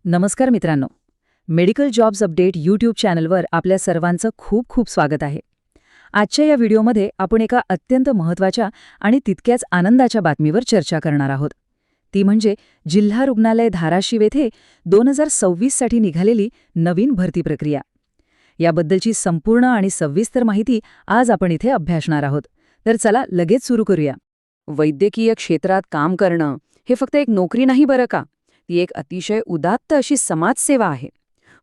नमस्कार मित्रांनो. Medical jobs update YouTube चॅनलवर आपल्या सर्वांचं खूप खूप स्वागत आहे. आजच्या या व्हिडिओमध्ये आपण एका अत्यंत महत्त्वाच्या आणि तितक्याच आनंदाच्या बातमीवर चर्चा करणार आहोत. ती म्हणजे जिल्हा रुग्णालय धाराशिव येथे 2026 साठी निघालेली नवीन भरती प्रक्रिया. याबद्दलची संपूर्ण आणि सविस्तर माहिती आज आपण इथे अभ्यासणार आहोत. तर चला लगेच सुरू करूया. वैद्यकीय क्षेत्रात काम करणं हे फक्त एक नोकरी नाही बरं का. ती एक अतिशय उदात्त अशी समाजसेवा आहे.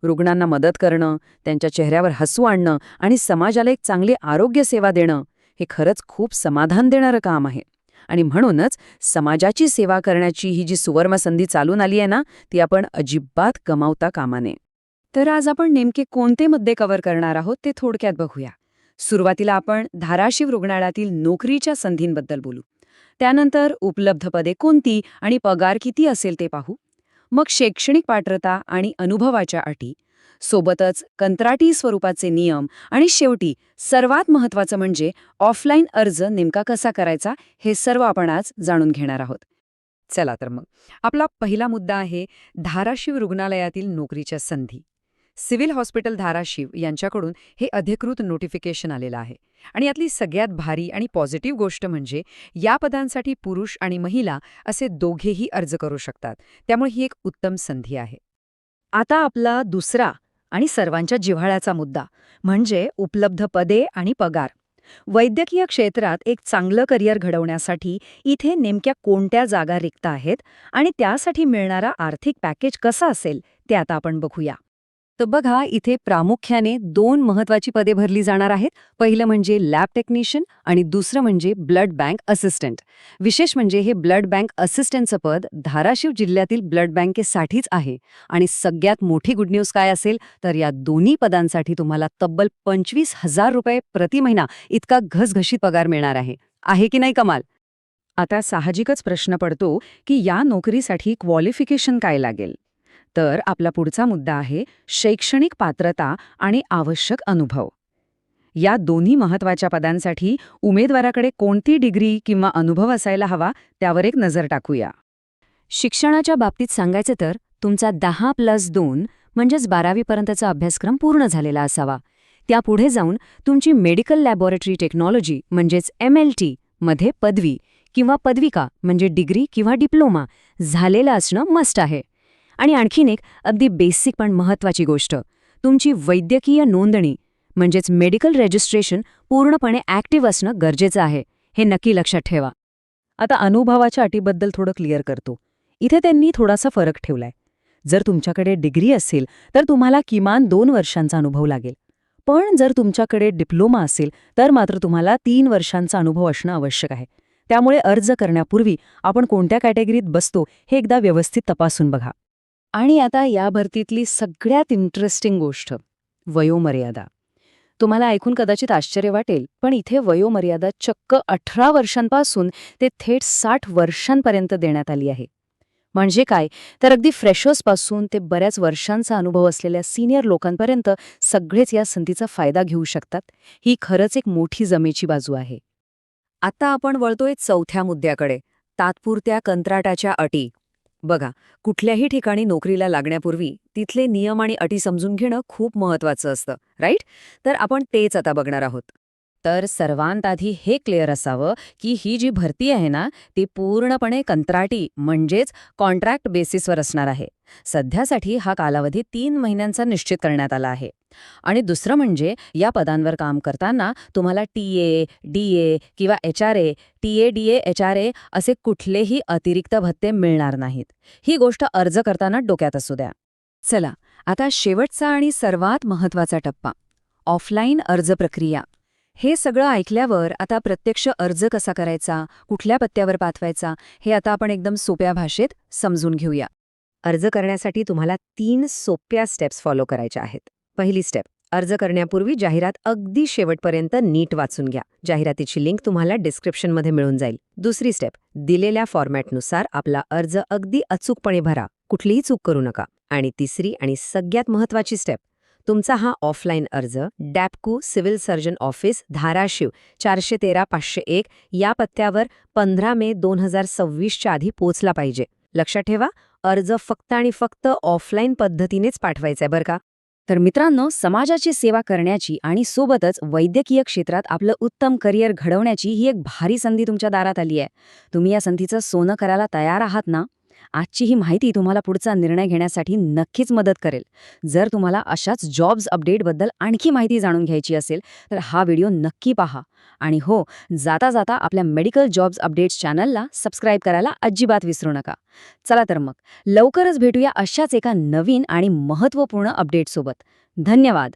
रुग्णांना मदत करणं, त्यांच्या चेहऱ्यावर हसू आणणं आणि समाजाला एक चांगली आरोग्य सेवा देणं हे खरंच खूप समाधान देणारं काम आहे. आणि म्हणूनच समाजाची सेवा करण्याची ही जी सुवर्णसंधी चालून आली आहे ना, ती आपण अजिबात गमावता कामा नये. तर आज आपण नेमके कोणते मुद्दे कव्हर करणार आहोत ते थोडक्यात बघूया. सुरुवातीला आपण धाराशिव रुग्णालयातील नोकरीच्या संधींबद्दल बोलू. त्यानंतर उपलब्ध पदे कोणती आणि पगार किती असेल ते पाहू. मग शैक्षणिक पात्रता आणि अनुभवाच्या अटी, सोबतच कंत्राटी स्वरूपाचे नियम आणि शेवटी सर्वात महत्त्वाचं म्हणजे ऑफलाईन अर्ज नेमका कसा करायचा हे सर्व आपण आज जाणून घेणार आहोत. चला तर मग आपला पहिला मुद्दा आहे धाराशिव रुग्णालयातील नोकरीच्या संधी. सिव्हिल हॉस्पिटल धाराशिव यांच्याकडून हे अधिकृत नोटिफिकेशन आलेलं आहे. आणि यातली सगळ्यात भारी आणि पॉझिटिव्ह गोष्ट म्हणजे या पदांसाठी पुरुष आणि महिला असे दोघेही अर्ज करू शकतात. त्यामुळे ही एक उत्तम संधी आहे. आता आपला दुसरा आणि सर्वांच्या जिव्हाळ्याचा मुद्दा म्हणजे उपलब्ध पदे आणि पगार. वैद्यकीय क्षेत्रात एक चांगलं करिअर घडवण्यासाठी इथे नेमक्या कोणत्या जागा रिक्त आहेत आणि त्यासाठी मिळणारा आर्थिक पॅकेज कसा असेल ते आता आपण बघूया. तर बघा, इथे प्रामुख्याने 2 महत्त्वाची पदे भरली जाणार आहेत. पहिलं म्हणजे लॅब टेक्निशियन आणि दुसरं म्हणजे ब्लड बँक असिस्टंट. विशेष म्हणजे हे ब्लड बँक असिस्टंटचं पद धाराशिव जिल्ह्यातील ब्लड बँकेसाठीच आहे. आणि सगळ्यात मोठी गुड न्यूज काय असेल तर या दोन्ही पदांसाठी तुम्हाला तब्बल 25,000 रुपये प्रति महिना इतका घसघशीत पगार मिळणार आहे. आहे की नाही कमाल? आता साहजिकच प्रश्न पडतो की या नोकरीसाठी क्वालिफिकेशन काय लागेल. तर आपला पुढचा मुद्दा आहे शैक्षणिक पात्रता आणि आवश्यक अनुभव. या दोन्ही महत्त्वाच्या पदांसाठी उमेदवाराकडे कोणती डिग्री किंवा अनुभव असायला हवा त्यावर एक नजर टाकूया. शिक्षणाच्या बाबतीत सांगायचं तर तुमचा 10+2 म्हणजेच 12वीपर्यंतचा अभ्यासक्रम पूर्ण झालेला असावा. त्यापुढे जाऊन तुमची मेडिकल लॅबोरेटरी टेक्नॉलॉजी म्हणजेच MLT मध्ये पदवी किंवा पदविका म्हणजे डिग्री किंवा डिप्लोमा झालेलं असणं मस्ट आहे. आणि आणखीन एक अगदी बेसिक पण महत्त्वाची गोष्ट, तुमची वैद्यकीय नोंदणी म्हणजेच मेडिकल रजिस्ट्रेशन पूर्णपणे ॲक्टिव्ह असणं गरजेचं आहे. हे नक्की लक्षात ठेवा. आता अनुभवाच्या अटीबद्दल थोडं क्लिअर करतो. इथे त्यांनी थोडासा फरक ठेवलाय. जर तुमच्याकडे डिग्री असेल तर तुम्हाला किमान 2 वर्षांचा अनुभव लागेल. पण जर तुमच्याकडे डिप्लोमा असेल तर मात्र तुम्हाला 3 वर्षांचा अनुभव असणं आवश्यक आहे. त्यामुळे अर्ज करण्यापूर्वी आपण कोणत्या कॅटेगरीत बसतो हे एकदा व्यवस्थित तपासून बघा. आणि आता या भरतीतली सगळ्यात इंटरेस्टिंग गोष्ट, वयोमर्यादा. तुम्हाला ऐकून कदाचित आश्चर्य वाटेल, पण इथे वयोमर्यादा चक्क 18 वर्षांपासून ते थेट 60 वर्षांपर्यंत देण्यात आली आहे. म्हणजे काय तर अगदी फ्रेशर्सपासून ते बऱ्याच वर्षांचा अनुभव असलेल्या सिनियर लोकांपर्यंत सगळेच या संधीचा फायदा घेऊ शकतात. ही खरंच एक मोठी जमेची बाजू आहे. आता आपण वळतोय चौथ्या मुद्द्याकडे, तात्पुरत्या कंत्राटाच्या अटी. बघा, कुठल्याही ठिकाणी नोकरीला लागण्यापूर्वी तिथले नियम आणि अटी समजून घेणं खूप महत्त्वाचं असतं, राईट? तर आपण तेच आता बघणार आहोत. तर सर्वांत आधी हे क्लिअर असावं की ही जी भरती आहे ना, ती पूर्णपणे कंत्राटी म्हणजेच कॉन्ट्रॅक्ट बेसिसवर असणार आहे. सध्यासाठी हा कालावधी 3 महिन्यांचा निश्चित करण्यात आला आहे. आणि दुसरं म्हणजे या पदांवर काम करताना तुम्हाला TA, DA किंवा HRA, TA, DA, HRA असे कुठलेही अतिरिक्त भत्ते मिळणार नाहीत. ही गोष्ट अर्ज करताना डोक्यात असू द्या. चला, आता शेवटचा आणि सर्वात महत्त्वाचा टप्पा, ऑफलाईन अर्ज प्रक्रिया. हे सगळं ऐकल्यावर आता प्रत्यक्ष अर्ज कसा करायचा, कुठल्या पत्त्यावर पाठवायचा हे आता आपण एकदम सोप्या भाषेत समजून घेऊया. अर्ज करण्यासाठी तुम्हाला 3 सोप्या स्टेप्स फॉलो करायच्या आहेत. पहिली स्टेप, अर्ज करण्यापूर्वी जाहिरात अगदी शेवटपर्यंत नीट वाचून घ्या. जाहिरातीची लिंक तुम्हाला डिस्क्रिप्शनमध्ये मिळून जाईल. दुसरी स्टेप, दिलेल्या फॉर्मॅटनुसार आपला अर्ज अगदी अचूकपणे भरा, कुठलीही चूक करू नका. आणि तिसरी आणि सगळ्यात महत्त्वाची स्टेप, तुमचा हा ऑफलाईन अर्ज डॅप्को सिव्हिल सर्जन ऑफिस धाराशिव 413-501 या पत्त्यावर 15 मे 2026च्या आधी पोचला पाहिजे. लक्षात ठेवा, अर्ज फक्त आणि फक्त ऑफलाईन पद्धतीनेच पाठवायचा आहे बरं का. तर मित्रांनो, समाजाची सेवा करण्याची आणि सोबतच वैद्यकीय क्षेत्रात आपलं उत्तम करिअर घडवण्याची ही एक भारी संधी तुमच्या दारात आली आहे. तुम्ही या संधीचं सोनं करायला तयार आहात ना? आजची ही माहिती तुम्हाला पुढचा निर्णय घेण्यासाठी नक्कीच मदत करेल. जर तुम्हाला अशाच जॉब्स अपडेटबद्दल आणखी माहिती जाणून घ्यायची असेल तर हा व्हिडिओ नक्की पहा. आणि हो, जाता जाता आपल्या मेडिकल जॉब्स अपडेट्स चॅनलला सबस्क्राईब करायला अजिबात विसरू नका. चला तर मग, लवकरच भेटूया अशाच एका नवीन आणि महत्त्वपूर्ण अपडेटसोबत. धन्यवाद.